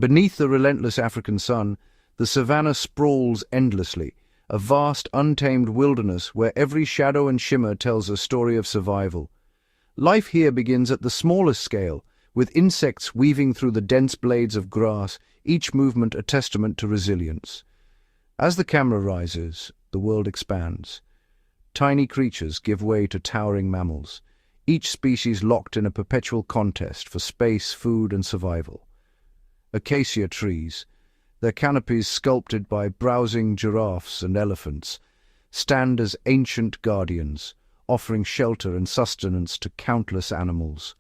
Beneath the relentless African sun, the savannah sprawls endlessly, a vast, untamed wilderness where every shadow and shimmer tells a story of survival. Life here begins at the smallest scale, with insects weaving through the dense blades of grass, each movement a testament to resilience. As the camera rises, the world expands. Tiny creatures give way to towering mammals, each species locked in a perpetual contest for space, food, and survival. Acacia trees, their canopies sculpted by browsing giraffes and elephants, stand as ancient guardians, offering shelter and sustenance to countless animals.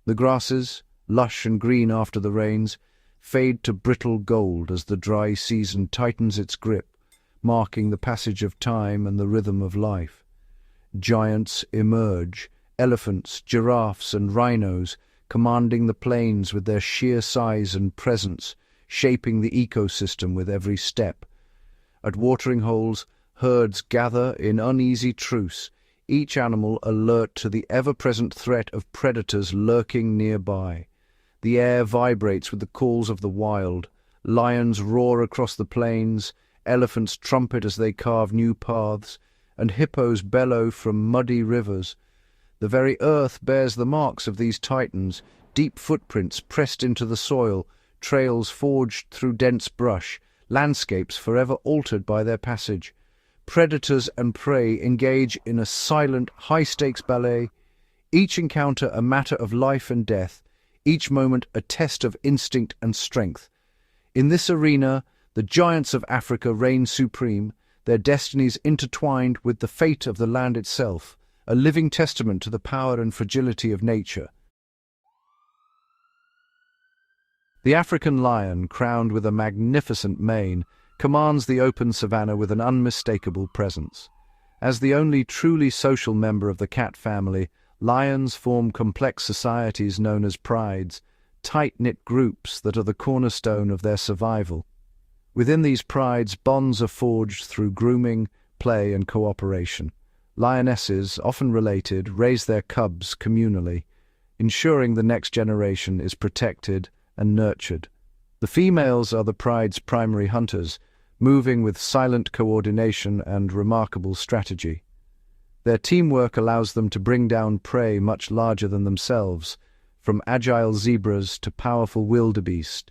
The grasses, lush and green after the rains, fade to brittle gold as the dry season tightens its grip, marking the passage of time and the rhythm of life. Giants emerge, elephants, giraffes, and rhinos, commanding the plains with their sheer size and presence, shaping the ecosystem with every step. At watering holes, herds gather in uneasy truce, each animal alert to the ever-present threat of predators lurking nearby. The air vibrates with the calls of the wild. Lions roar across the plains, elephants trumpet as they carve new paths, and hippos bellow from muddy rivers. The very earth bears the marks of these titans, deep footprints pressed into the soil, trails forged through dense brush, landscapes forever altered by their passage. Predators and prey engage in a silent, high-stakes ballet, each encounter a matter of life and death, each moment a test of instinct and strength. In this arena, the giants of Africa reign supreme, their destinies intertwined with the fate of the land itself, a living testament to the power and fragility of nature. The African lion, crowned with a magnificent mane, commands the open savanna with an unmistakable presence. As the only truly social member of the cat family, lions form complex societies known as prides, tight-knit groups that are the cornerstone of their survival. Within these prides, bonds are forged through grooming, play, and cooperation. Lionesses, often related, raise their cubs communally, ensuring the next generation is protected and nurtured. The females are the pride's primary hunters, moving with silent coordination and remarkable strategy. Their teamwork allows them to bring down prey much larger than themselves, from agile zebras to powerful wildebeest.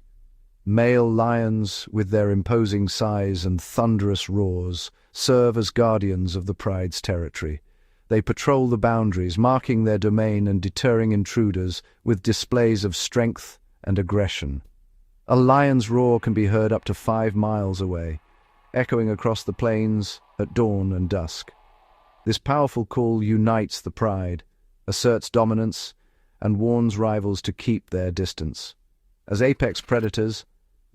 Male lions, with their imposing size and thunderous roars, serve as guardians of the pride's territory. They patrol the boundaries, marking their domain and deterring intruders with displays of strength and aggression. A lion's roar can be heard up to 5 miles away, echoing across the plains at dawn and dusk. This powerful call unites the pride, asserts dominance, and warns rivals to keep their distance. As apex predators,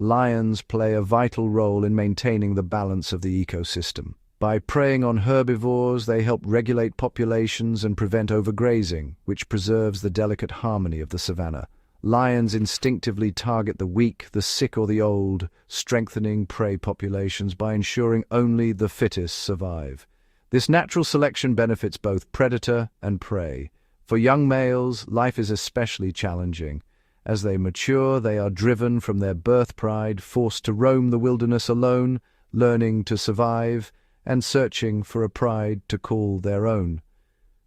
lions play a vital role in maintaining the balance of the ecosystem. By preying on herbivores, they help regulate populations and prevent overgrazing, which preserves the delicate harmony of the savanna. Lions instinctively target the weak, the sick, or the old, strengthening prey populations by ensuring only the fittest survive. This natural selection benefits both predator and prey. For young males, life is especially challenging. As they mature, they are driven from their birth pride, forced to roam the wilderness alone, learning to survive, and searching for a pride to call their own.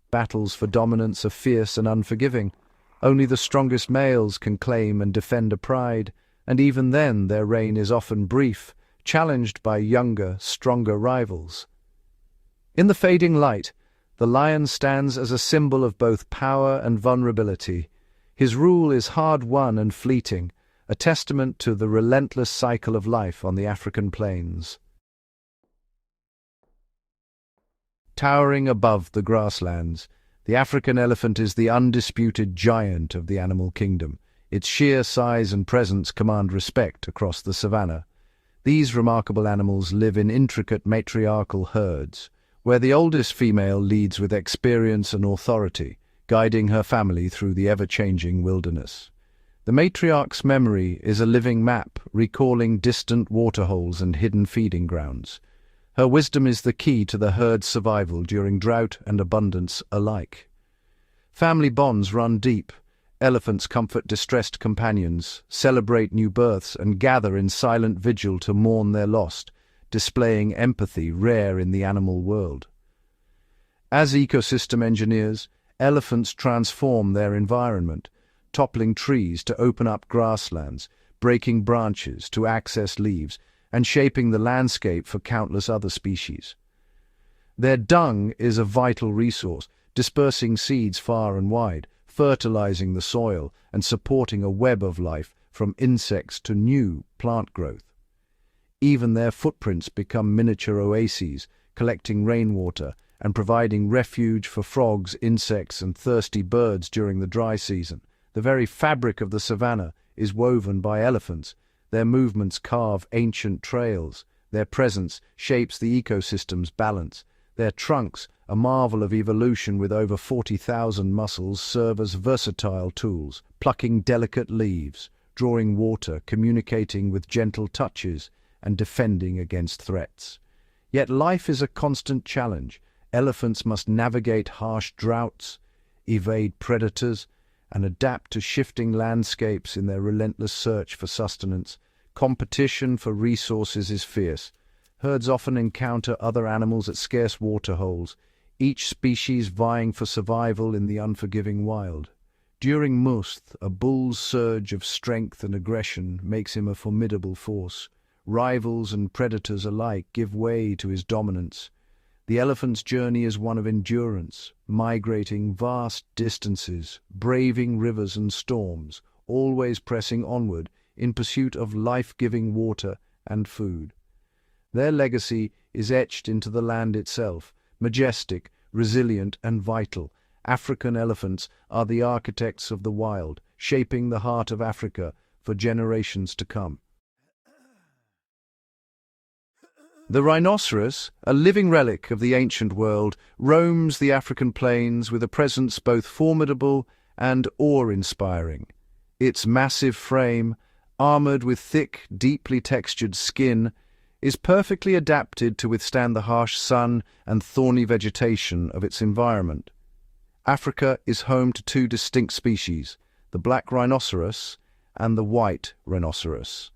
Battles for dominance are fierce and unforgiving. Only the strongest males can claim and defend a pride, and even then their reign is often brief, challenged by younger, stronger rivals. In the fading light, the lion stands as a symbol of both power and vulnerability. His rule is hard-won and fleeting, a testament to the relentless cycle of life on the African plains. Towering above the grasslands, the African elephant is the undisputed giant of the animal kingdom. Its sheer size and presence command respect across the savanna. These remarkable animals live in intricate matriarchal herds, where the oldest female leads with experience and authority, guiding her family through the ever-changing wilderness. The matriarch's memory is a living map, recalling distant waterholes and hidden feeding grounds. Her wisdom is the key to the herd's survival during drought and abundance alike. Family bonds run deep, Elephants comfort distressed companions, celebrate new births, and gather in silent vigil to mourn their lost, displaying empathy rare in the animal world. As ecosystem engineers, elephants transform their environment, toppling trees to open up grasslands, breaking branches to access leaves, and shaping the landscape for countless other species. Their dung is a vital resource, dispersing seeds far and wide, fertilizing the soil and supporting a web of life from insects to new plant growth. Even their footprints become miniature oases, collecting rainwater and providing refuge for frogs, insects, and thirsty birds during the dry season. The very fabric of the savannah is woven by elephants. Their movements carve ancient trails. Their presence shapes the ecosystem's balance. Their trunks, a marvel of evolution with over 40,000 muscles, serve as versatile tools, plucking delicate leaves, drawing water, communicating with gentle touches, and defending against threats. Yet life is a constant challenge. Elephants must navigate harsh droughts, evade predators, and adapt to shifting landscapes in their relentless search for sustenance. Competition for resources is fierce. Herds often encounter other animals at scarce waterholes, each species vying for survival in the unforgiving wild. During Must, a bull's surge of strength and aggression makes him a formidable force. Rivals and predators alike give way to his dominance. The elephant's journey is one of endurance, migrating vast distances, braving rivers and storms, always pressing onward in pursuit of life-giving water and food. Their legacy is etched into the land itself, majestic, resilient, and vital. African elephants are the architects of the wild, shaping the heart of Africa for generations to come. The rhinoceros, a living relic of the ancient world, roams the African plains with a presence both formidable and awe-inspiring. Its massive frame, armored with thick, deeply textured skin, is perfectly adapted to withstand the harsh sun and thorny vegetation of its environment. Africa is home to two distinct species, the black rhinoceros and the white rhinoceros.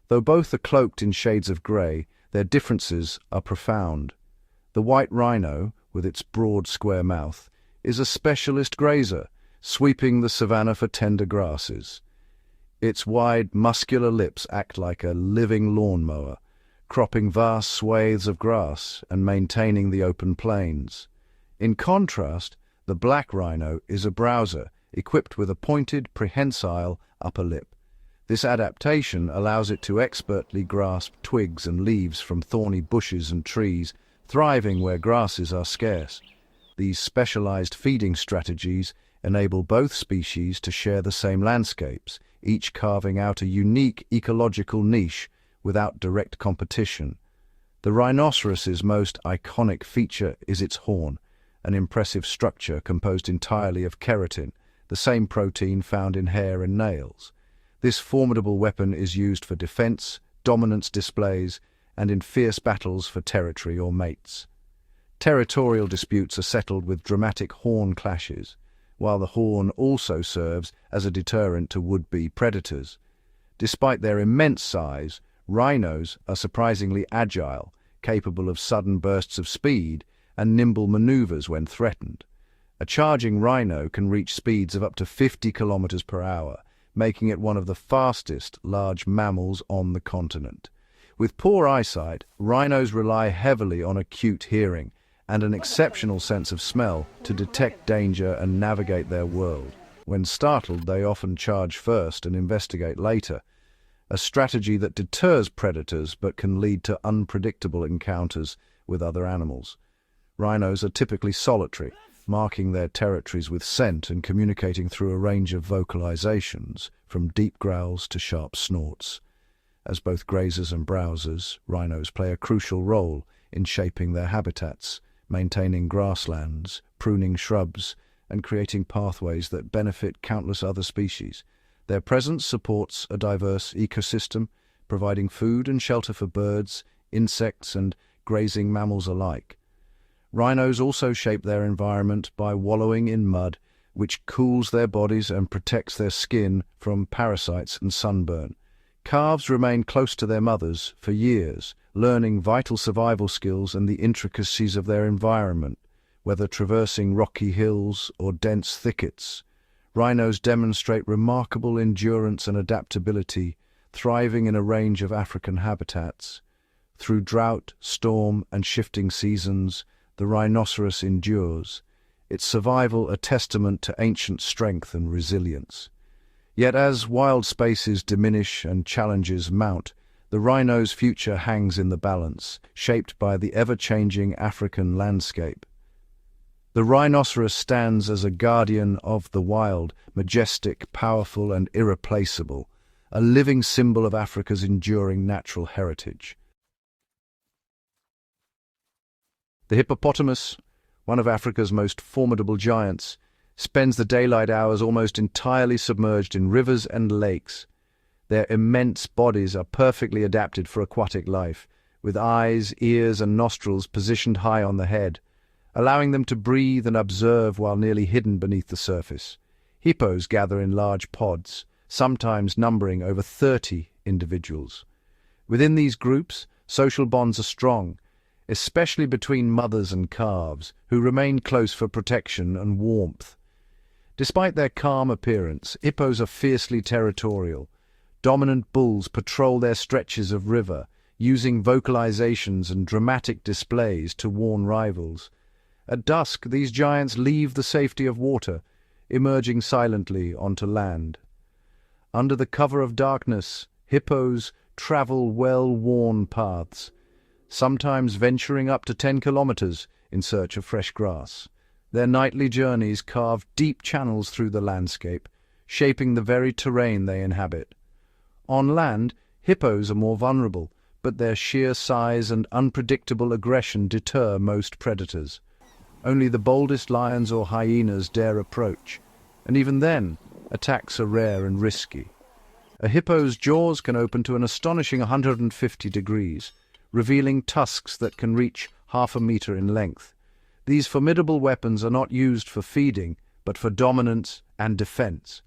Though both are cloaked in shades of grey, their differences are profound. The white rhino, with its broad square mouth, is a specialist grazer, sweeping the savannah for tender grasses. Its wide, muscular lips act like a living lawnmower, cropping vast swathes of grass and maintaining the open plains. In contrast, the black rhino is a browser, equipped with a pointed, prehensile upper lip. This adaptation allows it to expertly grasp twigs and leaves from thorny bushes and trees, thriving where grasses are scarce. These specialized feeding strategies enable both species to share the same landscapes, each carving out a unique ecological niche without direct competition. The rhinoceros's most iconic feature is its horn, an impressive structure composed entirely of keratin, the same protein found in hair and nails. This formidable weapon is used for defense, dominance displays, and in fierce battles for territory or mates. Territorial disputes are settled with dramatic horn clashes, while the horn also serves as a deterrent to would-be predators. Despite their immense size, rhinos are surprisingly agile, capable of sudden bursts of speed and nimble maneuvers when threatened. A charging rhino can reach speeds of up to 50 kilometers per hour, making it one of the fastest large mammals on the continent. With poor eyesight, rhinos rely heavily on acute hearing and an exceptional sense of smell to detect danger and navigate their world. When startled, they often charge first and investigate later, a strategy that deters predators but can lead to unpredictable encounters with other animals. Rhinos are typically solitary, marking their territories with scent and communicating through a range of vocalizations, from deep growls to sharp snorts. As both grazers and browsers, rhinos play a crucial role in shaping their habitats, maintaining grasslands, pruning shrubs, and creating pathways that benefit countless other species. Their presence supports a diverse ecosystem, providing food and shelter for birds, insects, and grazing mammals alike. Rhinos also shape their environment by wallowing in mud, which cools their bodies and protects their skin from parasites and sunburn. Calves remain close to their mothers for years, learning vital survival skills and the intricacies of their environment, whether traversing rocky hills or dense thickets. Rhinos demonstrate remarkable endurance and adaptability, thriving in a range of African habitats. Through drought, storm, and shifting seasons, the rhinoceros endures, its survival a testament to ancient strength and resilience. Yet as wild spaces diminish and challenges mount, the rhino's future hangs in the balance, shaped by the ever-changing African landscape. The rhinoceros stands as a guardian of the wild, majestic, powerful, and irreplaceable, a living symbol of Africa's enduring natural heritage. The hippopotamus, one of Africa's most formidable giants, spends the daylight hours almost entirely submerged in rivers and lakes. Their immense bodies are perfectly adapted for aquatic life, with eyes, ears, and nostrils positioned high on the head, allowing them to breathe and observe while nearly hidden beneath the surface. Hippos gather in large pods, sometimes numbering over 30 individuals. Within these groups, social bonds are strong, especially between mothers and calves, who remain close for protection and warmth. Despite their calm appearance, hippos are fiercely territorial. Dominant bulls patrol their stretches of river, using vocalizations and dramatic displays to warn rivals. At dusk, these giants leave the safety of water, emerging silently onto land. Under the cover of darkness, hippos travel well-worn paths, sometimes venturing up to 10 kilometers in search of fresh grass. Their nightly journeys carve deep channels through the landscape, shaping the very terrain they inhabit. On land, hippos are more vulnerable, but their sheer size and unpredictable aggression deter most predators. Only the boldest lions or hyenas dare approach, and even then, attacks are rare and risky. A hippo's jaws can open to an astonishing 150 degrees, revealing tusks that can reach half a meter in length. These formidable weapons are not used for feeding, but for dominance and defense.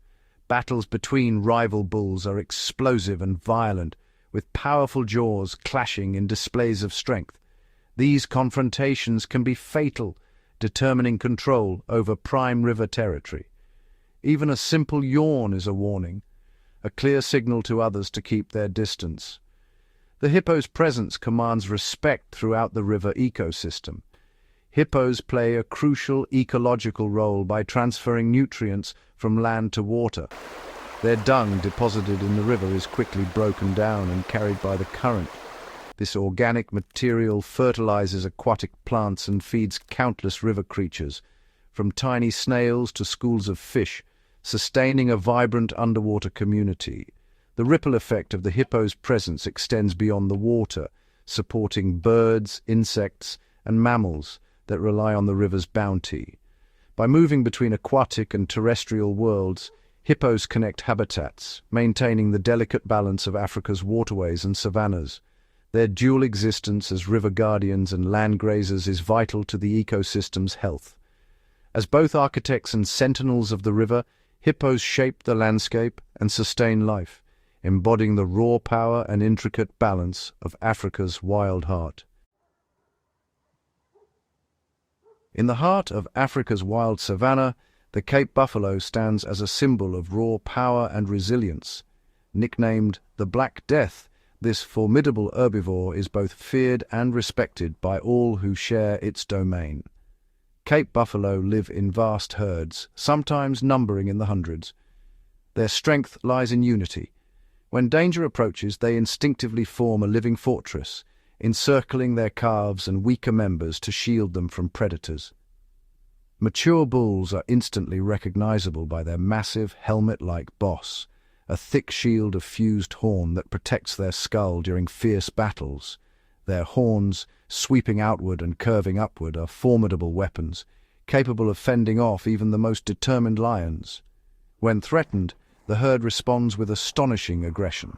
Battles between rival bulls are explosive and violent, with powerful jaws clashing in displays of strength. These confrontations can be fatal, determining control over prime river territory. Even a simple yawn is a warning, a clear signal to others to keep their distance. The hippo's presence commands respect throughout the river ecosystem. Hippos play a crucial ecological role by transferring nutrients from land to water. Their dung deposited in the river is quickly broken down and carried by the current. This organic material fertilizes aquatic plants and feeds countless river creatures, from tiny snails to schools of fish, sustaining a vibrant underwater community. The ripple effect of the hippo's presence extends beyond the water, supporting birds, insects, and mammals that rely on the river's bounty. By moving between aquatic and terrestrial worlds, hippos connect habitats, maintaining the delicate balance of Africa's waterways and savannas. Their dual existence as river guardians and land grazers is vital to the ecosystem's health. As both architects and sentinels of the river, hippos shape the landscape and sustain life, embodying the raw power and intricate balance of Africa's wild heart. In the heart of Africa's wild savanna, the Cape buffalo stands as a symbol of raw power and resilience. Nicknamed the Black Death, this formidable herbivore is both feared and respected by all who share its domain. Cape buffalo live in vast herds, sometimes numbering in the hundreds. Their strength lies in unity. When danger approaches, they instinctively form a living fortress, encircling their calves and weaker members to shield them from predators. Mature bulls are instantly recognizable by their massive, helmet-like boss, a thick shield of fused horn that protects their skull during fierce battles. Their horns, sweeping outward and curving upward, are formidable weapons, capable of fending off even the most determined lions. When threatened, the herd responds with astonishing aggression.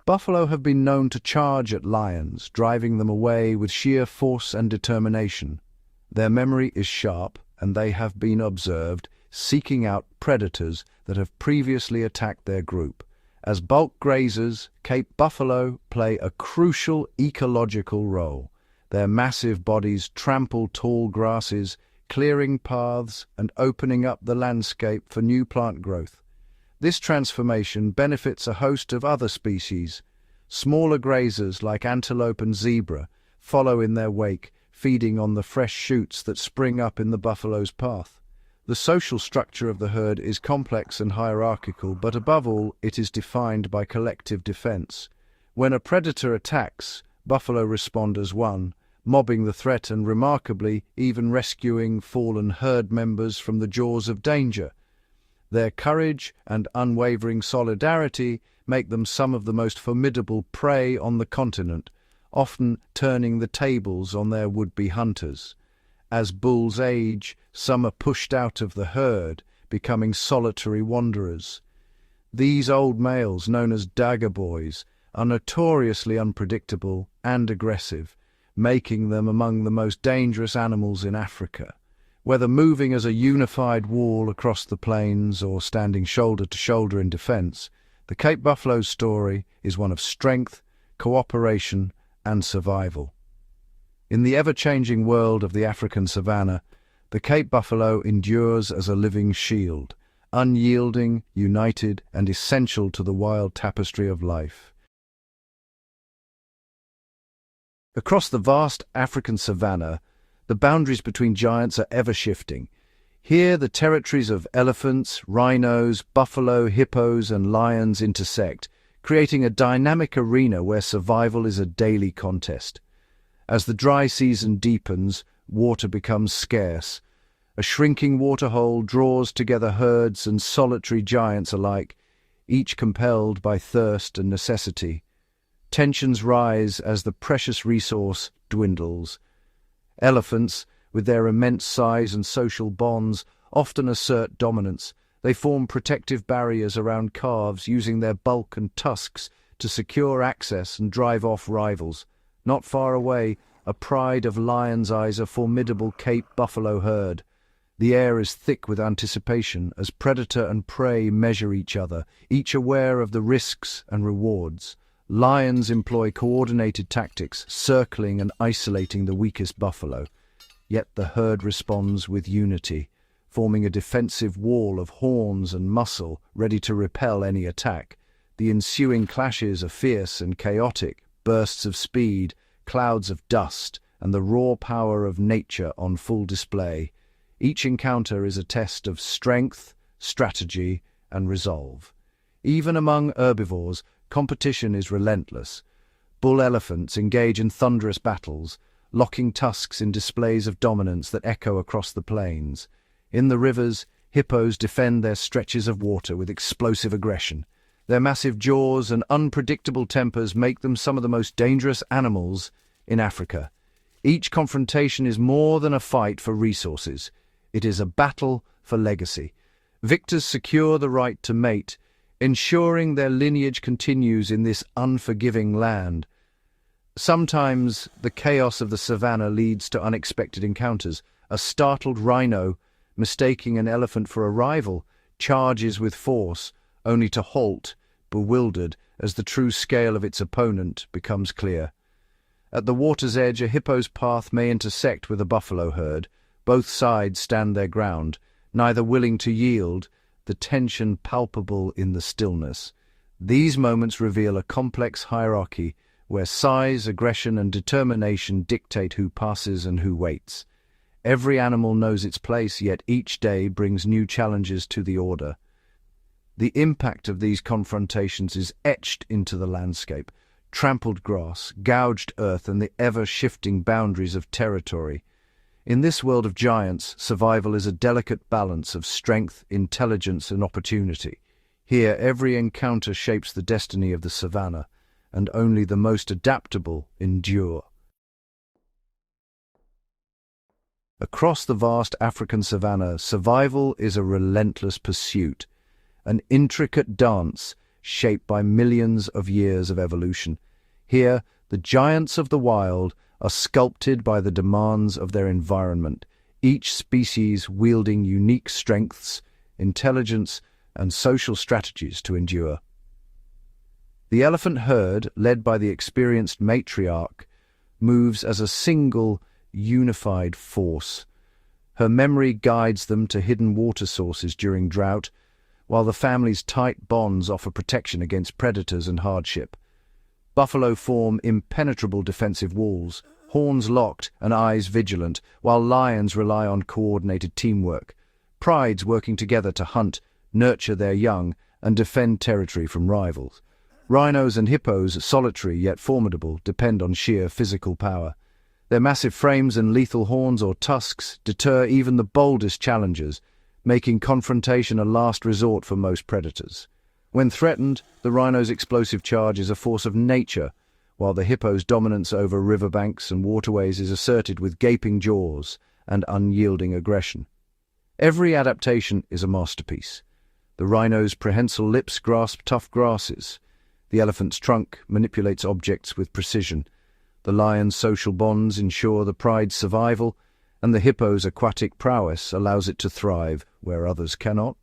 Buffalo have been known to charge at lions, driving them away with sheer force and determination. Their memory is sharp, and they have been observed seeking out predators that have previously attacked their group. As bulk grazers, Cape buffalo play a crucial ecological role. Their massive bodies trample tall grasses, clearing paths and opening up the landscape for new plant growth. This transformation benefits a host of other species. Smaller grazers like antelope and zebra follow in their wake, feeding on the fresh shoots that spring up in the buffalo's path. The social structure of the herd is complex and hierarchical, but above all, it is defined by collective defense. When a predator attacks, buffalo respond as one, mobbing the threat and, remarkably, even rescuing fallen herd members from the jaws of danger. Their courage and unwavering solidarity make them some of the most formidable prey on the continent, often turning the tables on their would-be hunters. As bulls age, some are pushed out of the herd, becoming solitary wanderers. These old males, known as dagger boys, are notoriously unpredictable and aggressive, making them among the most dangerous animals in Africa. Whether moving as a unified wall across the plains or standing shoulder to shoulder in defense, the Cape buffalo's story is one of strength, cooperation, and survival. In the ever-changing world of the African savanna, the Cape buffalo endures as a living shield, unyielding, united, and essential to the wild tapestry of life. Across the vast African savanna, the boundaries between giants are ever-shifting. Here, the territories of elephants, rhinos, buffalo, hippos, and lions intersect, creating a dynamic arena where survival is a daily contest. As the dry season deepens, water becomes scarce. A shrinking waterhole draws together herds and solitary giants alike, each compelled by thirst and necessity. Tensions rise as the precious resource dwindles. Elephants, with their immense size and social bonds, often assert dominance. They form protective barriers around calves, using their bulk and tusks to secure access and drive off rivals. Not far away, a pride of lion's eyes, a formidable Cape buffalo herd. The air is thick with anticipation as predator and prey measure each other, each aware of the risks and rewards. Lions employ coordinated tactics, circling and isolating the weakest buffalo. Yet the herd responds with unity, forming a defensive wall of horns and muscle ready to repel any attack. The ensuing clashes are fierce and chaotic, bursts of speed, clouds of dust, and the raw power of nature on full display. Each encounter is a test of strength, strategy, and resolve. Even among herbivores, competition is relentless. Bull elephants engage in thunderous battles, locking tusks in displays of dominance that echo across the plains. In the rivers, hippos defend their stretches of water with explosive aggression. Their massive jaws and unpredictable tempers make them some of the most dangerous animals in Africa. Each confrontation is more than a fight for resources. It is a battle for legacy. Victors secure the right to mate, ensuring their lineage continues in this unforgiving land. Sometimes the chaos of the savannah leads to unexpected encounters. A startled rhino, mistaking an elephant for a rival, charges with force, only to halt, bewildered, as the true scale of its opponent becomes clear. At the water's edge, a hippo's path may intersect with a buffalo herd. Both sides stand their ground, neither willing to yield, the tension palpable in the stillness. These moments reveal a complex hierarchy where size, aggression, and determination dictate who passes and who waits. Every animal knows its place, yet each day brings new challenges to the order. The impact of these confrontations is etched into the landscape. Trampled grass, gouged earth, and the ever-shifting boundaries of territory. In this world of giants, survival is a delicate balance of strength, intelligence, and opportunity. Here, every encounter shapes the destiny of the savannah, and only the most adaptable endure. Across the vast African savanna, survival is a relentless pursuit, an intricate dance shaped by millions of years of evolution. Here, the giants of the wild are sculpted by the demands of their environment, each species wielding unique strengths, intelligence, and social strategies to endure. The elephant herd, led by the experienced matriarch, moves as a single, unified force. Her memory guides them to hidden water sources during drought, while the family's tight bonds offer protection against predators and hardship. Buffalo form impenetrable defensive walls, horns locked and eyes vigilant, while lions rely on coordinated teamwork, prides working together to hunt, nurture their young, and defend territory from rivals. Rhinos and hippos, solitary yet formidable, depend on sheer physical power. Their massive frames and lethal horns or tusks deter even the boldest challengers, making confrontation a last resort for most predators. When threatened, the rhino's explosive charge is a force of nature, while the hippo's dominance over riverbanks and waterways is asserted with gaping jaws and unyielding aggression. Every adaptation is a masterpiece. The rhino's prehensile lips grasp tough grasses. The elephant's trunk manipulates objects with precision. The lion's social bonds ensure the pride's survival, and the hippo's aquatic prowess allows it to thrive where others cannot.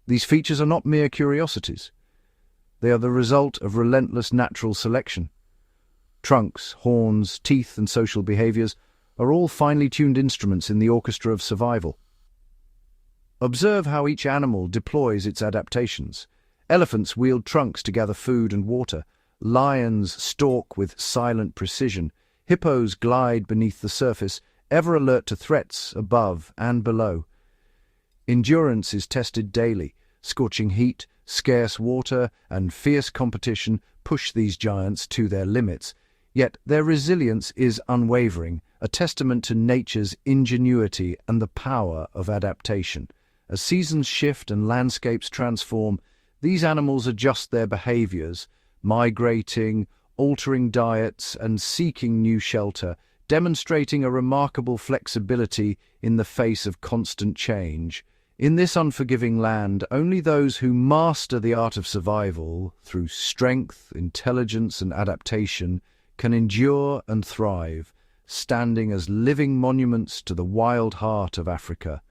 These features are not mere curiosities. They are the result of relentless natural selection. Trunks, horns, teeth, and social behaviors are all finely tuned instruments in the orchestra of survival. Observe how each animal deploys its adaptations. Elephants wield trunks to gather food and water. Lions stalk with silent precision. Hippos glide beneath the surface, ever alert to threats above and below. Endurance is tested daily. Scorching heat, scarce water, and fierce competition push these giants to their limits. Yet their resilience is unwavering, a testament to nature's ingenuity and the power of adaptation. As seasons shift and landscapes transform, these animals adjust their behaviors, migrating, altering diets, and seeking new shelter, demonstrating a remarkable flexibility in the face of constant change. In this unforgiving land, only those who master the art of survival, through strength, intelligence, and adaptation, can endure and thrive, standing as living monuments to the wild heart of Africa.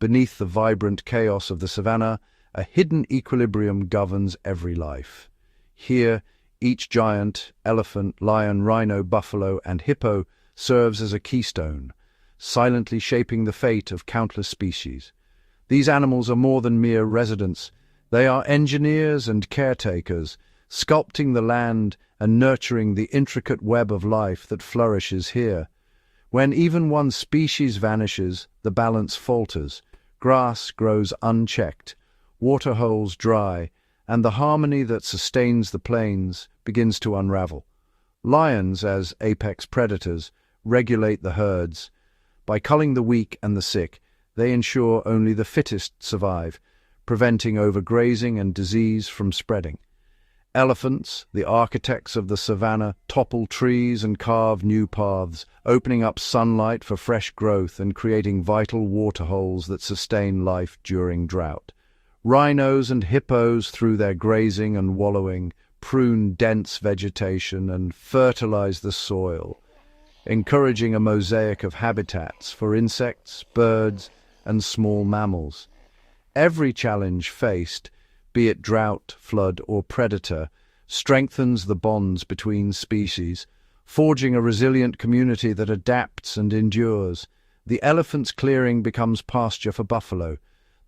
Beneath the vibrant chaos of the savannah, a hidden equilibrium governs every life. Here, each giant, elephant, lion, rhino, buffalo, and hippo serves as a keystone, silently shaping the fate of countless species. These animals are more than mere residents. They are engineers and caretakers, sculpting the land and nurturing the intricate web of life that flourishes here. When even one species vanishes, the balance falters. Grass grows unchecked, waterholes dry, and the harmony that sustains the plains begins to unravel. Lions, as apex predators, regulate the herds. By culling the weak and the sick, they ensure only the fittest survive, preventing overgrazing and disease from spreading. Elephants, the architects of the savannah, topple trees and carve new paths, opening up sunlight for fresh growth and creating vital waterholes that sustain life during drought. Rhinos and hippos, through their grazing and wallowing, prune dense vegetation and fertilize the soil, encouraging a mosaic of habitats for insects, birds, and small mammals. Every challenge faced, be it drought, flood, or predator, strengthens the bonds between species, forging a resilient community that adapts and endures. The elephant's clearing becomes pasture for buffalo.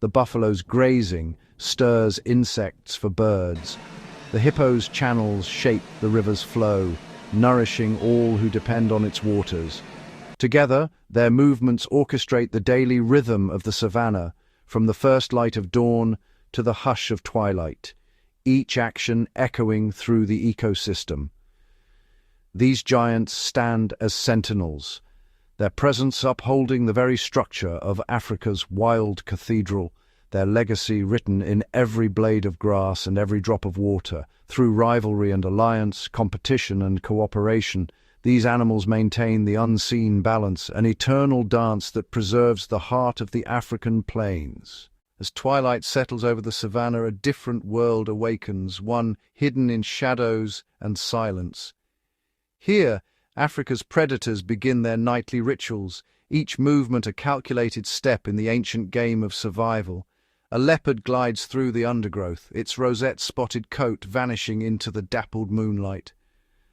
The buffalo's grazing stirs insects for birds. The hippo's channels shape the river's flow, nourishing all who depend on its waters. Together, their movements orchestrate the daily rhythm of the savannah, from the first light of dawn to the hush of twilight, each action echoing through the ecosystem. These giants stand as sentinels, their presence upholding the very structure of Africa's wild cathedral, their legacy written in every blade of grass and every drop of water. Through rivalry and alliance, competition and cooperation, these animals maintain the unseen balance, an eternal dance that preserves the heart of the African plains. As twilight settles over the savannah, a different world awakens, one hidden in shadows and silence. Here, Africa's predators begin their nightly rituals, each movement a calculated step in the ancient game of survival. A leopard glides through the undergrowth, its rosette-spotted coat vanishing into the dappled moonlight.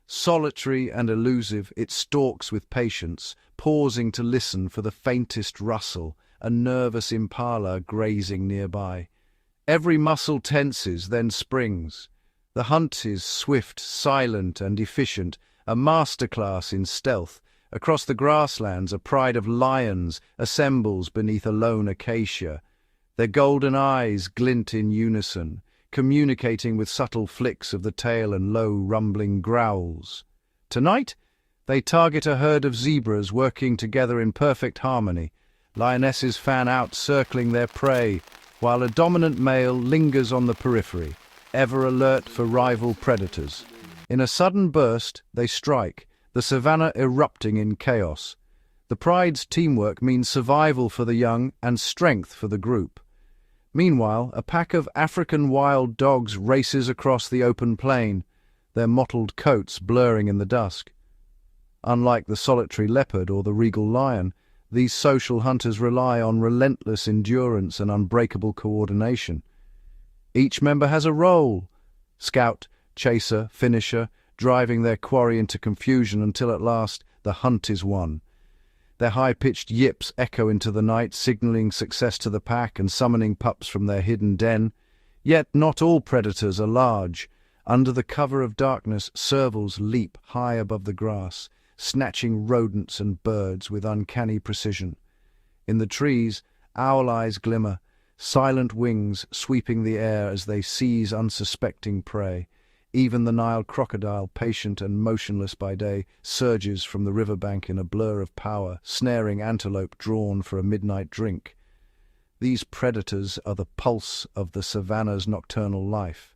Solitary and elusive, it stalks with patience, pausing to listen for the faintest rustle, a nervous impala grazing nearby. Every muscle tenses, then springs. The hunt is swift, silent, and efficient, a masterclass in stealth. Across the grasslands, a pride of lions assembles beneath a lone acacia. Their golden eyes glint in unison, communicating with subtle flicks of the tail and low, rumbling growls. Tonight, they target a herd of zebras working together in perfect harmony. Lionesses fan out, circling their prey, while a dominant male lingers on the periphery, ever alert for rival predators. In a sudden burst, they strike, the savannah erupting in chaos. The pride's teamwork means survival for the young and strength for the group. Meanwhile, a pack of African wild dogs races across the open plain, their mottled coats blurring in the dusk. Unlike the solitary leopard or the regal lion, these social hunters rely on relentless endurance and unbreakable coordination. Each member has a role: scout, chaser, finisher, driving their quarry into confusion until at last the hunt is won. Their high-pitched yips echo into the night, signaling success to the pack and summoning pups from their hidden den. Yet not all predators are large. Under the cover of darkness, servals leap high above the grass, snatching rodents and birds with uncanny precision. In the trees, owl eyes glimmer, silent wings sweeping the air as they seize unsuspecting prey. Even the Nile crocodile, patient and motionless by day, surges from the riverbank in a blur of power, snaring antelope drawn for a midnight drink. These predators are the pulse of the savannah's nocturnal life.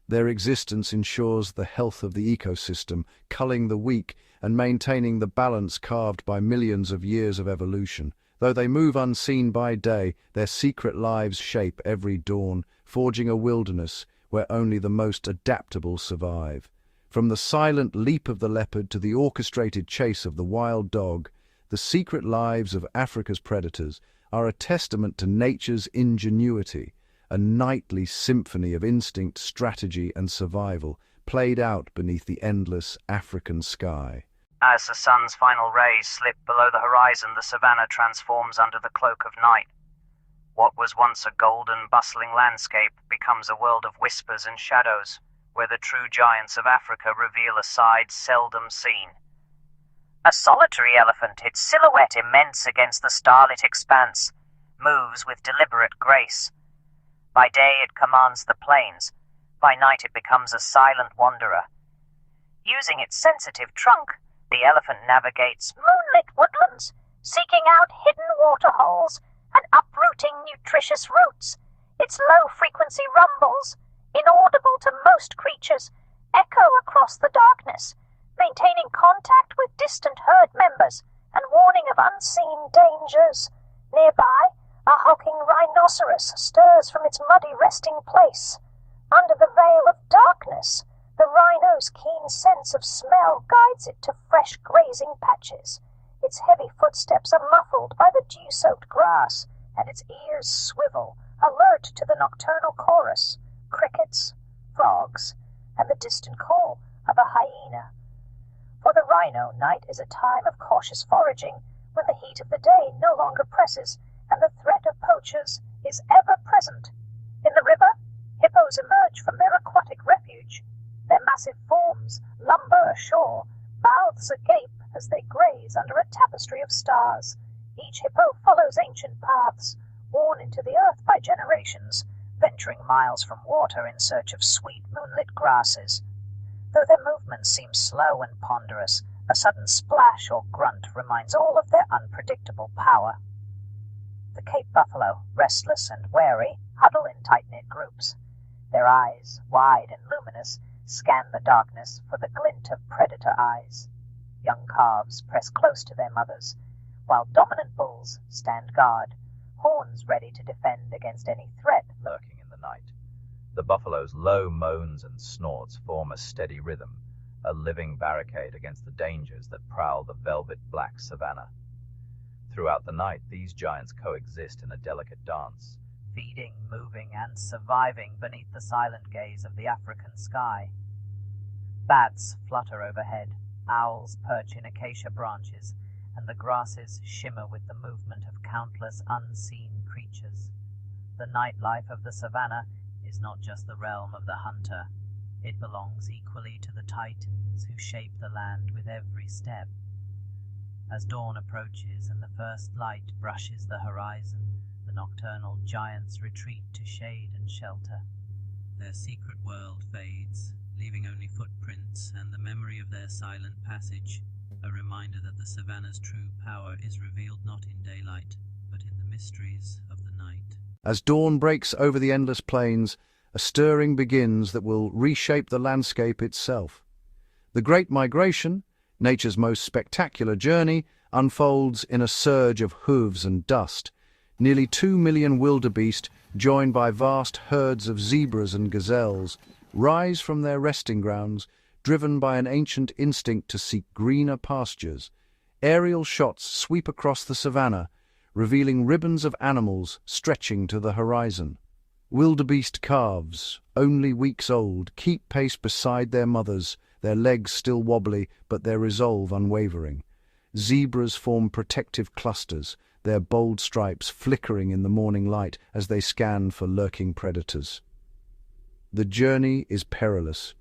Their existence ensures the health of the ecosystem, culling the weak and maintaining the balance carved by millions of years of evolution. Though they move unseen by day, their secret lives shape every dawn, forging a wilderness where only the most adaptable survive. From the silent leap of the leopard to the orchestrated chase of the wild dog, the secret lives of Africa's predators are a testament to nature's ingenuity, a nightly symphony of instinct, strategy, and survival, played out beneath the endless African sky. As the sun's final rays slip below the horizon, the savannah transforms under the cloak of night. What was once a golden, bustling landscape becomes a world of whispers and shadows, where the true giants of Africa reveal a side seldom seen. A solitary elephant, its silhouette immense against the starlit expanse, moves with deliberate grace. By day it commands the plains, by night it becomes a silent wanderer. Using its sensitive trunk, the elephant navigates moonlit woodlands, seeking out hidden waterholes and uprooting nutritious roots. Its low-frequency rumbles, inaudible to most creatures, echo across the darkness, maintaining contact with distant herd members and warning of unseen dangers. Nearby, a hulking rhinoceros stirs from its muddy resting place. Under the veil of darkness, the rhino's keen sense of smell guides it to fresh grazing patches. Its heavy footsteps are muffled by the dew-soaked grass, and its ears swivel, alert to the nocturnal chorus, crickets, frogs, and the distant call of a hyena. For the rhino, night is a time of cautious foraging, when the heat of the day no longer presses, and the threat of poachers is ever present. In the river, hippos emerge from their aquatic refuge. Their massive forms lumber ashore, mouths agape as they graze under a tapestry of stars. Each hippo follows ancient paths, worn into the earth by generations, venturing miles from water in search of sweet moonlit grasses. Though their movements seem slow and ponderous, a sudden splash or grunt reminds all of their unpredictable power. The Cape buffalo, restless and wary, huddle in tight-knit groups. Their eyes, wide and luminous, scan the darkness for the glint of predator eyes. Young calves press close to their mothers, while dominant bulls stand guard, horns ready to defend against any threat lurking in the night. The buffalo's low moans and snorts form a steady rhythm, a living barricade against the dangers that prowl the velvet black savannah. Throughout the night, these giants coexist in a delicate dance. Feeding, moving, and surviving beneath the silent gaze of the African sky. Bats flutter overhead, owls perch in acacia branches, and the grasses shimmer with the movement of countless unseen creatures. The nightlife of the savannah is not just the realm of the hunter. It belongs equally to the titans who shape the land with every step. As dawn approaches and the first light brushes the horizon, the nocturnal giants retreat to shade and shelter. Their secret world fades, leaving only footprints and the memory of their silent passage, a reminder that the savannah's true power is revealed not in daylight, but in the mysteries of the night. As dawn breaks over the endless plains, a stirring begins that will reshape the landscape itself. The Great Migration, nature's most spectacular journey, unfolds in a surge of hooves and dust. Nearly 2 million wildebeest, joined by vast herds of zebras and gazelles, rise from their resting grounds, driven by an ancient instinct to seek greener pastures. Aerial shots sweep across the savannah, revealing ribbons of animals stretching to the horizon. Wildebeest calves, only weeks old, keep pace beside their mothers, their legs still wobbly but their resolve unwavering. Zebras form protective clusters, their bold stripes flickering in the morning light as they scan for lurking predators. The journey is perilous.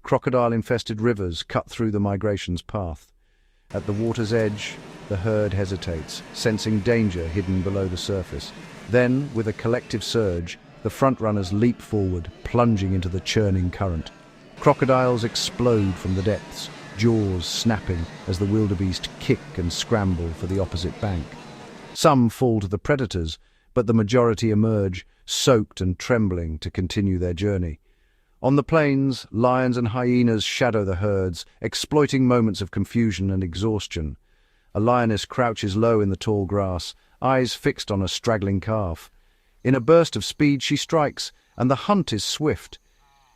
Crocodile-infested rivers cut through the migration's path. At the water's edge, the herd hesitates, sensing danger hidden below the surface. Then, with a collective surge, the front-runners leap forward, plunging into the churning current. Crocodiles explode from the depths, jaws snapping as the wildebeest kick and scramble for the opposite bank. Some fall to the predators, but the majority emerge, soaked and trembling, to continue their journey. On the plains, lions and hyenas shadow the herds, exploiting moments of confusion and exhaustion. A lioness crouches low in the tall grass, eyes fixed on a straggling calf. In a burst of speed she strikes, and the hunt is swift.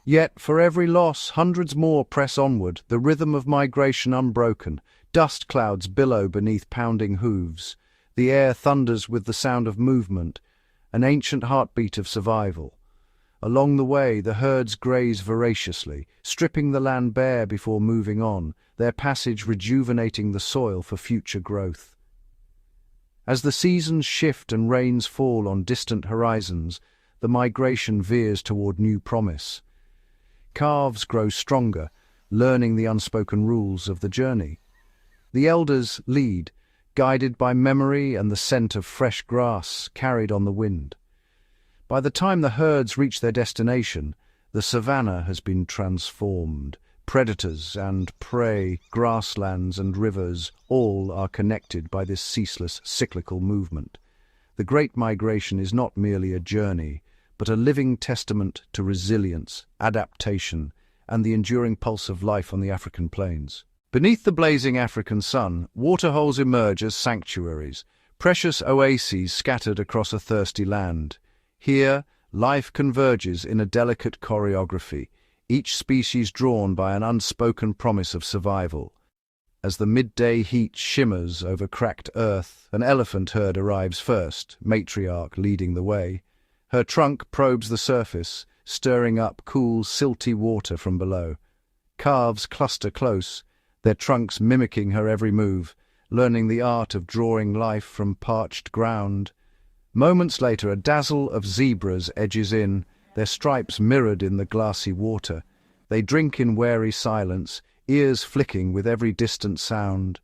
Yet, for every loss, hundreds more press onward, the rhythm of migration unbroken. Dust clouds billow beneath pounding hooves. The air thunders with the sound of movement, an ancient heartbeat of survival. Along the way, the herds graze voraciously, stripping the land bare before moving on, their passage rejuvenating the soil for future growth. As the seasons shift and rains fall on distant horizons, the migration veers toward new promise. Calves grow stronger, learning the unspoken rules of the journey. The elders lead, guided by memory and the scent of fresh grass carried on the wind. By the time the herds reach their destination, the savannah has been transformed. Predators and prey, grasslands and rivers, all are connected by this ceaseless cyclical movement. The Great Migration is not merely a journey, but a living testament to resilience, adaptation, and the enduring pulse of life on the African plains. Beneath the blazing African sun, waterholes emerge as sanctuaries, precious oases scattered across a thirsty land. Here, life converges in a delicate choreography, each species drawn by an unspoken promise of survival. As the midday heat shimmers over cracked earth, an elephant herd arrives first, matriarch leading the way. Her trunk probes the surface, stirring up cool, silty water from below. Calves cluster close, their trunks mimicking her every move, learning the art of drawing life from parched ground. Moments later, a dazzle of zebras edges in, their stripes mirrored in the glassy water. They drink in wary silence, ears flicking with every distant sound.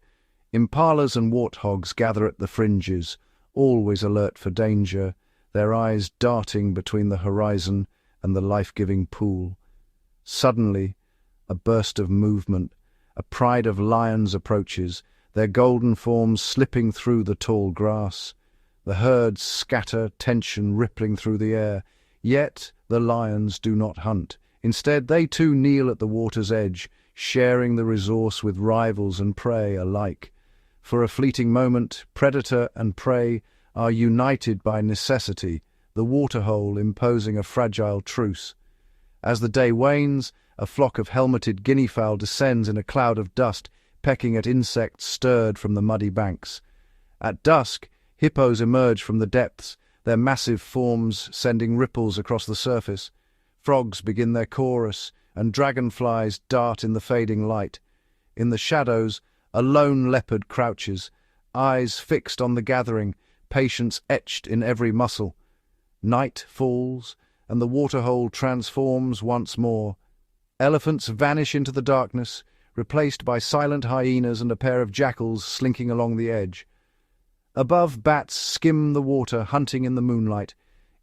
Impalas and warthogs gather at the fringes, always alert for danger, their eyes darting between the horizon and the life-giving pool. Suddenly, a burst of movement, a pride of lions approaches, their golden forms slipping through the tall grass. The herds scatter, tension rippling through the air. Yet the lions do not hunt. Instead, they too kneel at the water's edge, sharing the resource with rivals and prey alike. For a fleeting moment, predator and prey are united by necessity, the waterhole imposing a fragile truce. As the day wanes, a flock of helmeted guineafowl descends in a cloud of dust, pecking at insects stirred from the muddy banks. At dusk, hippos emerge from the depths, their massive forms sending ripples across the surface. Frogs begin their chorus, and dragonflies dart in the fading light. In the shadows, a lone leopard crouches, eyes fixed on the gathering, patience etched in every muscle. Night falls, and the waterhole transforms once more. Elephants vanish into the darkness, replaced by silent hyenas and a pair of jackals slinking along the edge. Above, bats skim the water, hunting in the moonlight.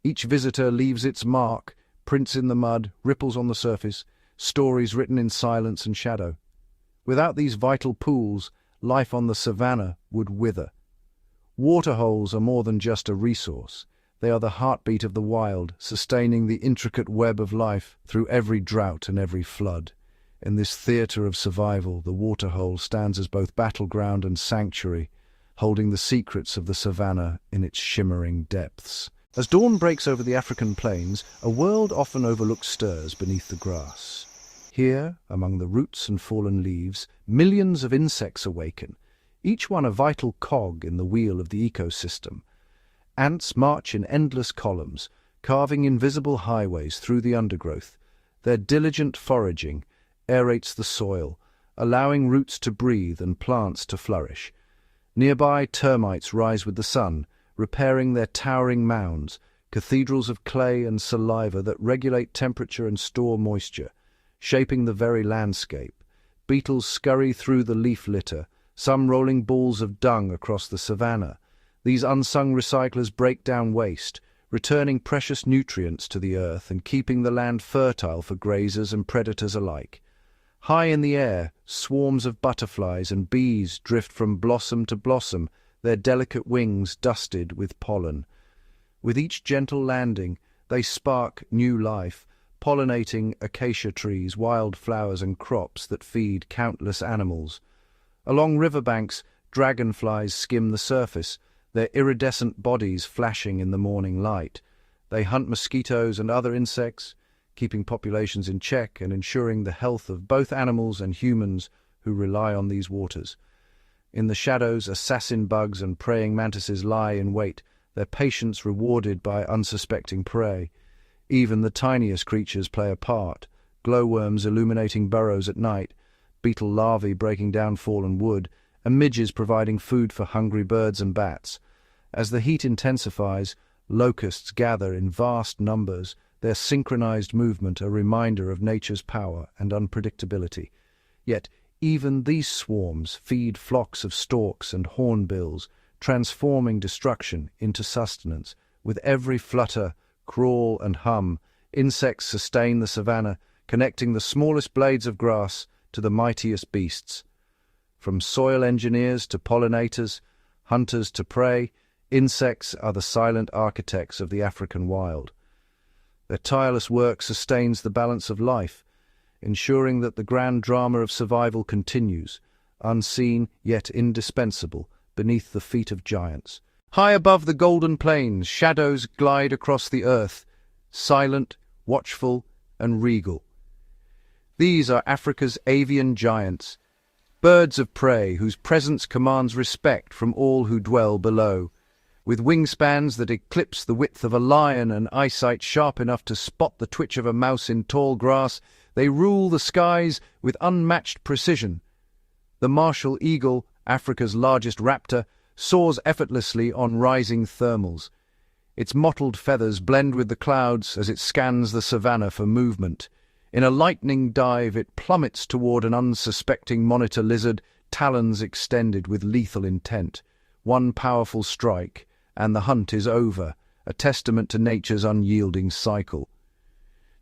Each visitor leaves its mark, prints in the mud, ripples on the surface, stories written in silence and shadow. Without these vital pools, life on the savannah would wither. Waterholes are more than just a resource. They are the heartbeat of the wild, sustaining the intricate web of life through every drought and every flood. In this theatre of survival, the waterhole stands as both battleground and sanctuary, holding the secrets of the savannah in its shimmering depths. As dawn breaks over the African plains, a world often overlooked stirs beneath the grass. Here, among the roots and fallen leaves, millions of insects awaken, each one a vital cog in the wheel of the ecosystem. Ants march in endless columns, carving invisible highways through the undergrowth. Their diligent foraging aerates the soil, allowing roots to breathe and plants to flourish. Nearby, termites rise with the sun, repairing their towering mounds, cathedrals of clay and saliva that regulate temperature and store moisture, shaping the very landscape. Beetles scurry through the leaf litter, some rolling balls of dung across the savannah. These unsung recyclers break down waste, returning precious nutrients to the earth and keeping the land fertile for grazers and predators alike. High in the air, swarms of butterflies and bees drift from blossom to blossom, their delicate wings dusted with pollen. With each gentle landing, they spark new life, pollinating acacia trees, wildflowers and crops that feed countless animals. Along riverbanks, dragonflies skim the surface, their iridescent bodies flashing in the morning light. They hunt mosquitoes and other insects, keeping populations in check and ensuring the health of both animals and humans who rely on these waters. In the shadows, assassin bugs and praying mantises lie in wait, their patience rewarded by unsuspecting prey. Even the tiniest creatures play a part, glowworms illuminating burrows at night, beetle larvae breaking down fallen wood, and midges providing food for hungry birds and bats. As the heat intensifies, locusts gather in vast numbers, their synchronized movement a reminder of nature's power and unpredictability. Yet even these swarms feed flocks of storks and hornbills, transforming destruction into sustenance. With every flutter, crawl and hum, insects sustain the savannah, connecting the smallest blades of grass to the mightiest beasts. From soil engineers to pollinators, hunters to prey, insects are the silent architects of the African wild. Their tireless work sustains the balance of life, ensuring that the grand drama of survival continues, unseen yet indispensable, beneath the feet of giants. High above the golden plains, shadows glide across the earth, silent, watchful, and regal. These are Africa's avian giants, birds of prey whose presence commands respect from all who dwell below. With wingspans that eclipse the width of a lion and eyesight sharp enough to spot the twitch of a mouse in tall grass, they rule the skies with unmatched precision. The martial eagle, Africa's largest raptor, soars effortlessly on rising thermals. Its mottled feathers blend with the clouds as it scans the savannah for movement. In a lightning dive, it plummets toward an unsuspecting monitor lizard, talons extended with lethal intent. One powerful strike, and the hunt is over, a testament to nature's unyielding cycle.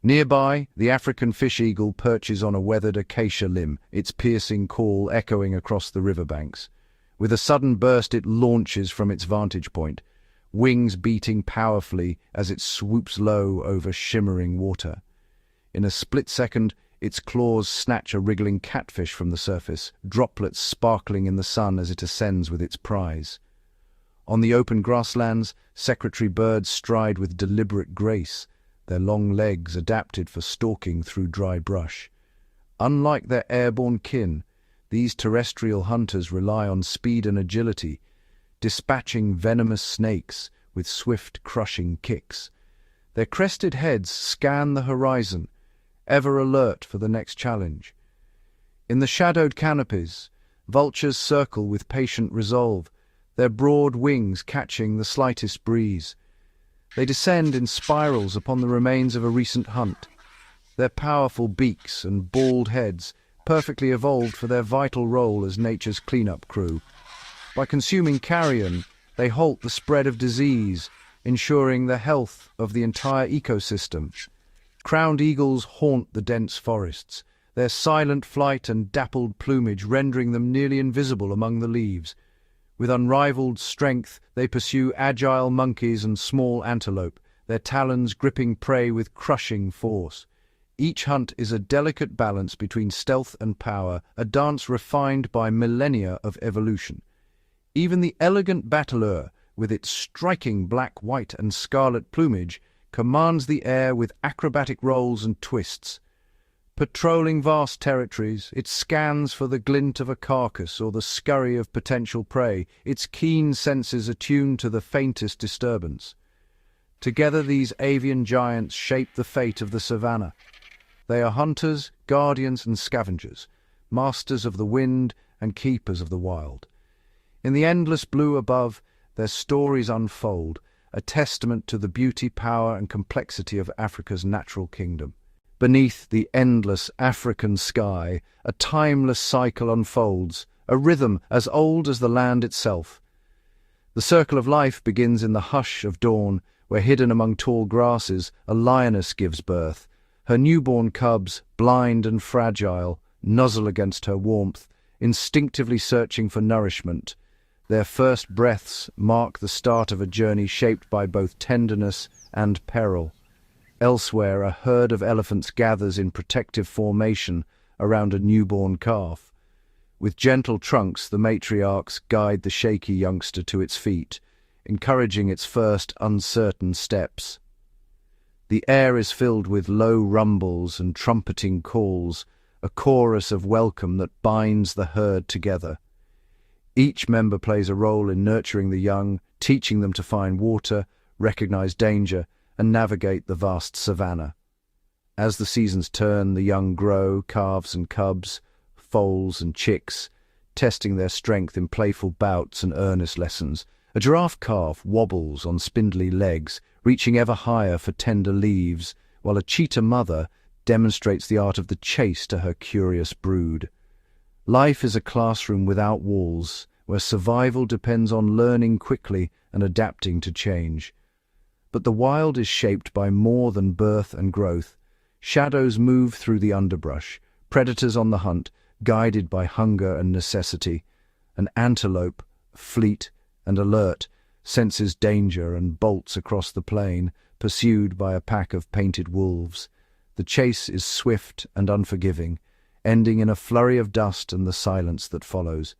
Nearby, the African fish eagle perches on a weathered acacia limb, its piercing call echoing across the riverbanks. With a sudden burst, it launches from its vantage point, wings beating powerfully as it swoops low over shimmering water. In a split second, its claws snatch a wriggling catfish from the surface, droplets sparkling in the sun as it ascends with its prize. On the open grasslands, secretary birds stride with deliberate grace, their long legs adapted for stalking through dry brush. Unlike their airborne kin, these terrestrial hunters rely on speed and agility, dispatching venomous snakes with swift, crushing kicks. Their crested heads scan the horizon, ever alert for the next challenge. In the shadowed canopies, vultures circle with patient resolve, their broad wings catching the slightest breeze. They descend in spirals upon the remains of a recent hunt, their powerful beaks and bald heads perfectly evolved for their vital role as nature's cleanup crew. By consuming carrion, they halt the spread of disease, ensuring the health of the entire ecosystem. Crowned eagles haunt the dense forests, their silent flight and dappled plumage rendering them nearly invisible among the leaves. With unrivaled strength, they pursue agile monkeys and small antelope, their talons gripping prey with crushing force. Each hunt is a delicate balance between stealth and power, a dance refined by millennia of evolution. Even the elegant bateleur, with its striking black, white, and scarlet plumage, commands the air with acrobatic rolls and twists. Patrolling vast territories, it scans for the glint of a carcass or the scurry of potential prey, its keen senses attuned to the faintest disturbance. Together these avian giants shape the fate of the savannah. They are hunters, guardians, and scavengers, masters of the wind and keepers of the wild. In the endless blue above, their stories unfold, a testament to the beauty, power, and complexity of Africa's natural kingdom. Beneath the endless African sky, a timeless cycle unfolds, a rhythm as old as the land itself. The circle of life begins in the hush of dawn, where hidden among tall grasses, a lioness gives birth. Her newborn cubs, blind and fragile, nuzzle against her warmth, instinctively searching for nourishment. Their first breaths mark the start of a journey shaped by both tenderness and peril. Elsewhere, a herd of elephants gathers in protective formation around a newborn calf. With gentle trunks, the matriarchs guide the shaky youngster to its feet, encouraging its first uncertain steps. The air is filled with low rumbles and trumpeting calls, a chorus of welcome that binds the herd together. Each member plays a role in nurturing the young, teaching them to find water, recognize danger, and navigate the vast savannah. As the seasons turn, the young grow, calves and cubs, foals and chicks, testing their strength in playful bouts and earnest lessons. A giraffe calf wobbles on spindly legs, reaching ever higher for tender leaves, while a cheetah mother demonstrates the art of the chase to her curious brood. Life is a classroom without walls, where survival depends on learning quickly and adapting to change. But the wild is shaped by more than birth and growth. Shadows move through the underbrush, predators on the hunt, guided by hunger and necessity. An antelope, fleet and alert, senses danger and bolts across the plain, pursued by a pack of painted wolves. The chase is swift and unforgiving, ending in a flurry of dust and the silence that follows.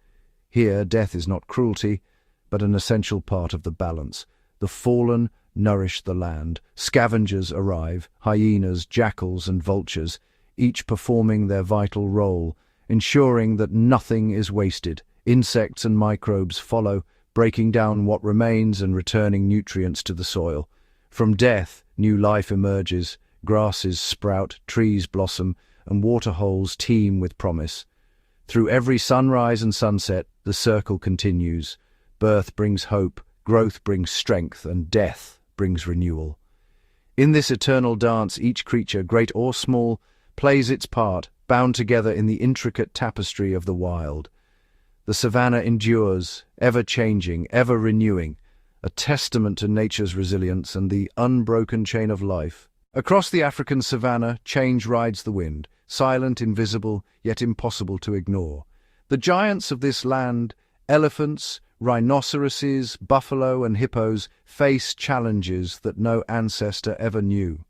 Here, death is not cruelty, but an essential part of the balance. The fallen nourish the land. Scavengers arrive, hyenas, jackals, and vultures, each performing their vital role, ensuring that nothing is wasted. Insects and microbes follow, breaking down what remains and returning nutrients to the soil. From death, new life emerges. Grasses sprout, trees blossom, and waterholes teem with promise. Through every sunrise and sunset, the circle continues. Birth brings hope, growth brings strength, and death brings renewal. In this eternal dance, each creature, great or small, plays its part, bound together in the intricate tapestry of the wild. The savannah endures, ever-changing, ever-renewing, a testament to nature's resilience and the unbroken chain of life. Across the African savannah, change rides the wind, silent, invisible, yet impossible to ignore. The giants of this land, elephants, rhinoceroses, buffalo, and hippos, face challenges that no ancestor ever knew.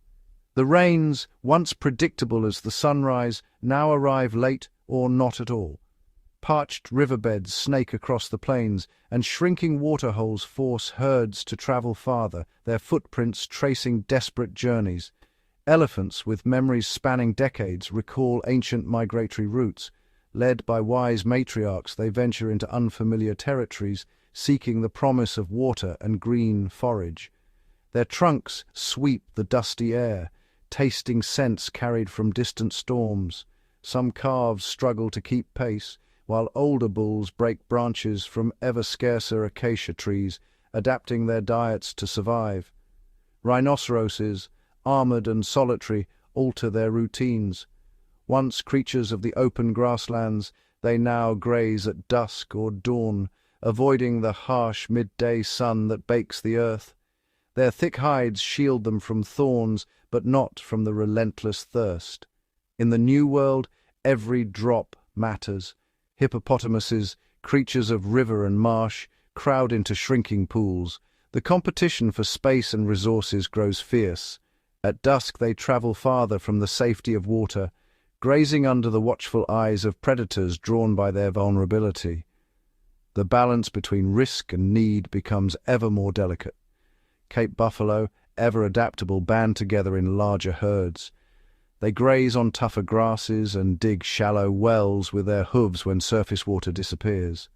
The rains, once predictable as the sunrise, now arrive late or not at all. Parched riverbeds snake across the plains, and shrinking waterholes force herds to travel farther, their footprints tracing desperate journeys. Elephants, with memories spanning decades, recall ancient migratory routes. Led by wise matriarchs, they venture into unfamiliar territories, seeking the promise of water and green forage. Their trunks sweep the dusty air, tasting scents carried from distant storms. Some calves struggle to keep pace, while older bulls break branches from ever scarcer acacia trees, adapting their diets to survive. Rhinoceroses, armored and solitary, alter their routines. Once creatures of the open grasslands, they now graze at dusk or dawn, avoiding the harsh midday sun that bakes the earth. Their thick hides shield them from thorns, but not from the relentless thirst. In the New World, every drop matters. Hippopotamuses, creatures of river and marsh, crowd into shrinking pools. The competition for space and resources grows fierce. At dusk they travel farther from the safety of water, grazing under the watchful eyes of predators drawn by their vulnerability. The balance between risk and need becomes ever more delicate. Cape buffalo, ever adaptable, band together in larger herds. They graze on tougher grasses and dig shallow wells with their hooves when surface water disappears.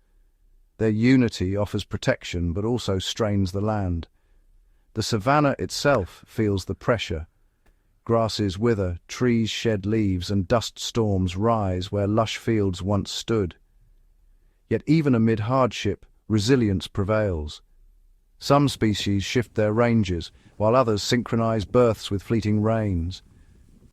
Their unity offers protection but also strains the land. The savanna itself feels the pressure. Grasses wither, trees shed leaves, and dust storms rise where lush fields once stood. Yet even amid hardship, resilience prevails. Some species shift their ranges, while others synchronize births with fleeting rains.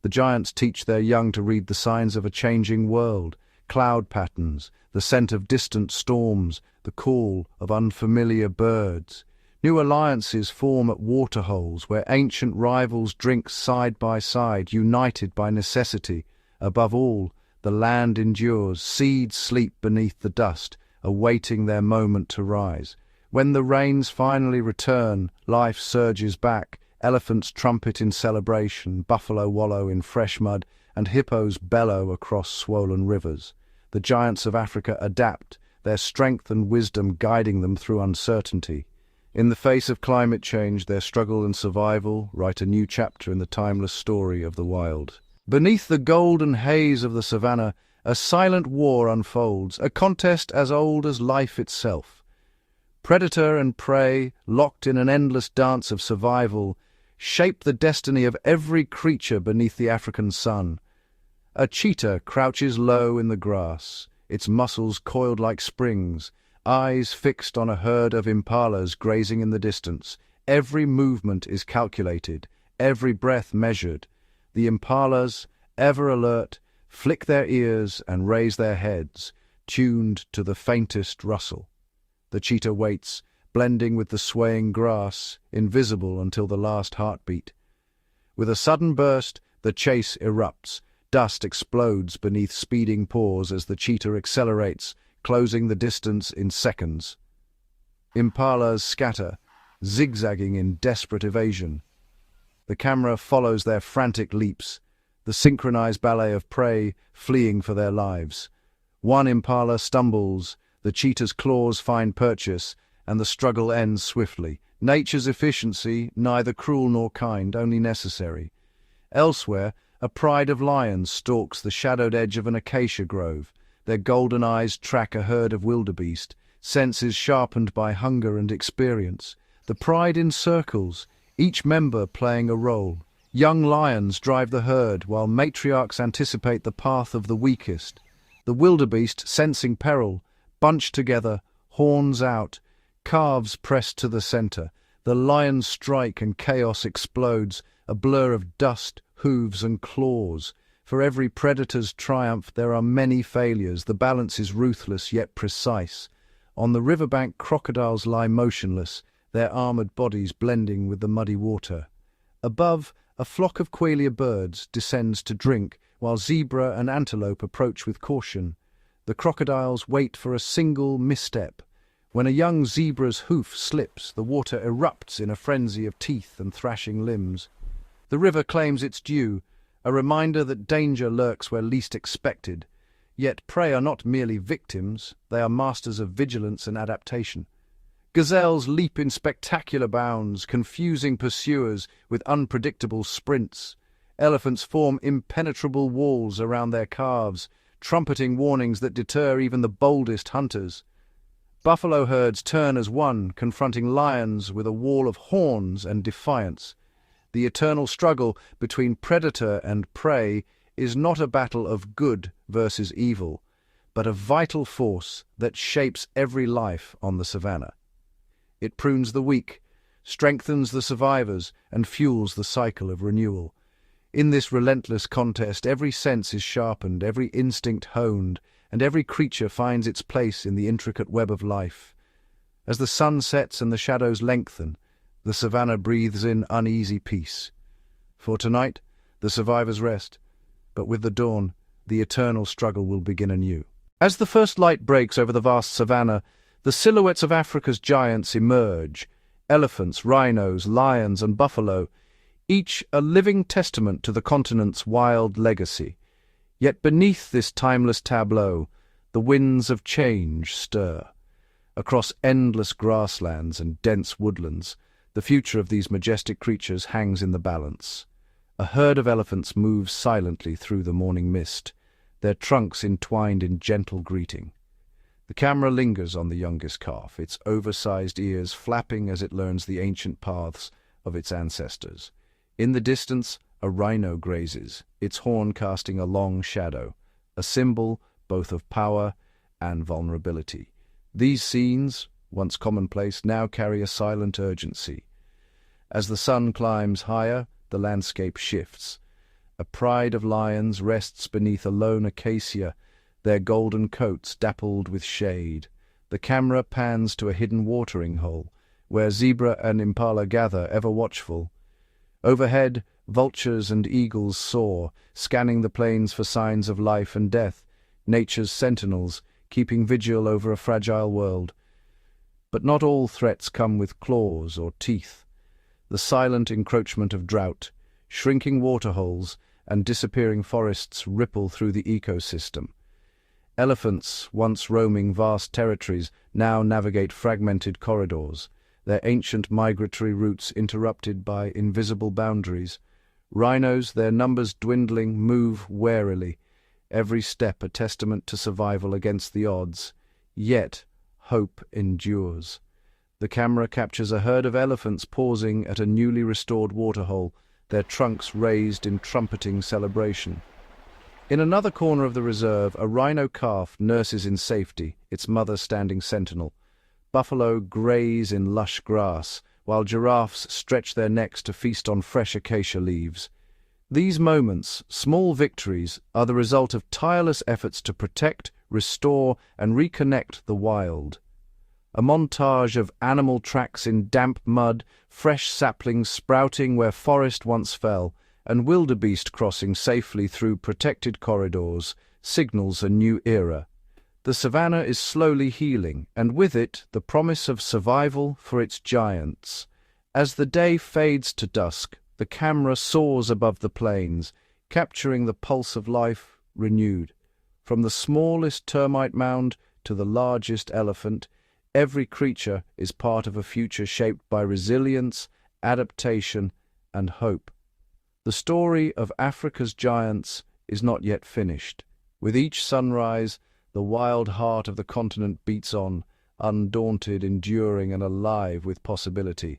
The giants teach their young to read the signs of a changing world, cloud patterns, the scent of distant storms, the call of unfamiliar birds. New alliances form at waterholes where ancient rivals drink side by side, united by necessity. Above all, the land endures, seeds sleep beneath the dust, awaiting their moment to rise. When the rains finally return, life surges back. Elephants trumpet in celebration, buffalo wallow in fresh mud, and hippos bellow across swollen rivers. The giants of Africa adapt, their strength and wisdom guiding them through uncertainty. In the face of climate change, their struggle and survival write a new chapter in the timeless story of the wild. Beneath the golden haze of the savanna, a silent war unfolds, a contest as old as life itself. Predator and prey, locked in an endless dance of survival, shape the destiny of every creature beneath the African sun. A cheetah crouches low in the grass, its muscles coiled like springs, eyes fixed on a herd of impalas grazing in the distance. Every movement is calculated, every breath measured. The impalas, ever alert, flick their ears and raise their heads, tuned to the faintest rustle. The cheetah waits, blending with the swaying grass, invisible until the last heartbeat. With a sudden burst, the chase erupts. Dust explodes beneath speeding paws as the cheetah accelerates, closing the distance in seconds. Impalas scatter, zigzagging in desperate evasion. The camera follows their frantic leaps, the synchronized ballet of prey fleeing for their lives. One impala stumbles, the cheetah's claws find purchase, and the struggle ends swiftly. Nature's efficiency, neither cruel nor kind, only necessary. Elsewhere, a pride of lions stalks the shadowed edge of an acacia grove. Their golden eyes track a herd of wildebeest, senses sharpened by hunger and experience. The pride encircles, each member playing a role. Young lions drive the herd, while matriarchs anticipate the path of the weakest. The wildebeest, sensing peril, bunch together, horns out, calves pressed to the center. The lions strike and chaos explodes, a blur of dust, hooves and claws. For every predator's triumph there are many failures. The balance is ruthless yet precise. On the riverbank, crocodiles lie motionless, their armored bodies blending with the muddy water. Above, a flock of quail birds descends to drink, while zebra and antelope approach with caution. The crocodiles wait for a single misstep. When a young zebra's hoof slips, the water erupts in a frenzy of teeth and thrashing limbs. The river claims its due, a reminder that danger lurks where least expected. Yet prey are not merely victims, they are masters of vigilance and adaptation. Gazelles leap in spectacular bounds, confusing pursuers with unpredictable sprints. Elephants form impenetrable walls around their calves, trumpeting warnings that deter even the boldest hunters. Buffalo herds turn as one, confronting lions with a wall of horns and defiance. The eternal struggle between predator and prey is not a battle of good versus evil, but a vital force that shapes every life on the savanna. It prunes the weak, strengthens the survivors, and fuels the cycle of renewal. In this relentless contest, every sense is sharpened, every instinct honed, and every creature finds its place in the intricate web of life. As the sun sets and the shadows lengthen, the savanna breathes in uneasy peace. For tonight, the survivors rest, but with the dawn, the eternal struggle will begin anew. As the first light breaks over the vast savanna, the silhouettes of Africa's giants emerge: elephants, rhinos, lions, and buffalo, each a living testament to the continent's wild legacy. Yet beneath this timeless tableau, the winds of change stir. Across endless grasslands and dense woodlands, the future of these majestic creatures hangs in the balance. A herd of elephants moves silently through the morning mist, their trunks entwined in gentle greeting. The camera lingers on the youngest calf, its oversized ears flapping as it learns the ancient paths of its ancestors. In the distance, a rhino grazes, its horn casting a long shadow, a symbol both of power and vulnerability. These scenes, once commonplace, now carry a silent urgency. As the sun climbs higher, the landscape shifts. A pride of lions rests beneath a lone acacia, their golden coats dappled with shade. The camera pans to a hidden watering hole, where zebra and impala gather, ever watchful. Overhead, vultures and eagles soar, scanning the plains for signs of life and death, nature's sentinels, keeping vigil over a fragile world. But not all threats come with claws or teeth. The silent encroachment of drought, shrinking waterholes, and disappearing forests ripple through the ecosystem. Elephants, once roaming vast territories, now navigate fragmented corridors, their ancient migratory routes interrupted by invisible boundaries. Rhinos, their numbers dwindling, move warily, every step a testament to survival against the odds. Yet, hope endures. The camera captures a herd of elephants pausing at a newly restored waterhole, their trunks raised in trumpeting celebration. In another corner of the reserve, a rhino calf nurses in safety, its mother standing sentinel. Buffalo graze in lush grass, while giraffes stretch their necks to feast on fresh acacia leaves. These moments, small victories, are the result of tireless efforts to protect, restore, and reconnect the wild. A montage of animal tracks in damp mud, fresh saplings sprouting where forest once fell, and wildebeest crossing safely through protected corridors signals a new era. The savanna is slowly healing, and with it the promise of survival for its giants. As the day fades to dusk, the camera soars above the plains, capturing the pulse of life renewed. From the smallest termite mound to the largest elephant, every creature is part of a future shaped by resilience, adaptation, and hope. The story of Africa's giants is not yet finished. With each sunrise, the wild heart of the continent beats on, undaunted, enduring, and alive with possibility.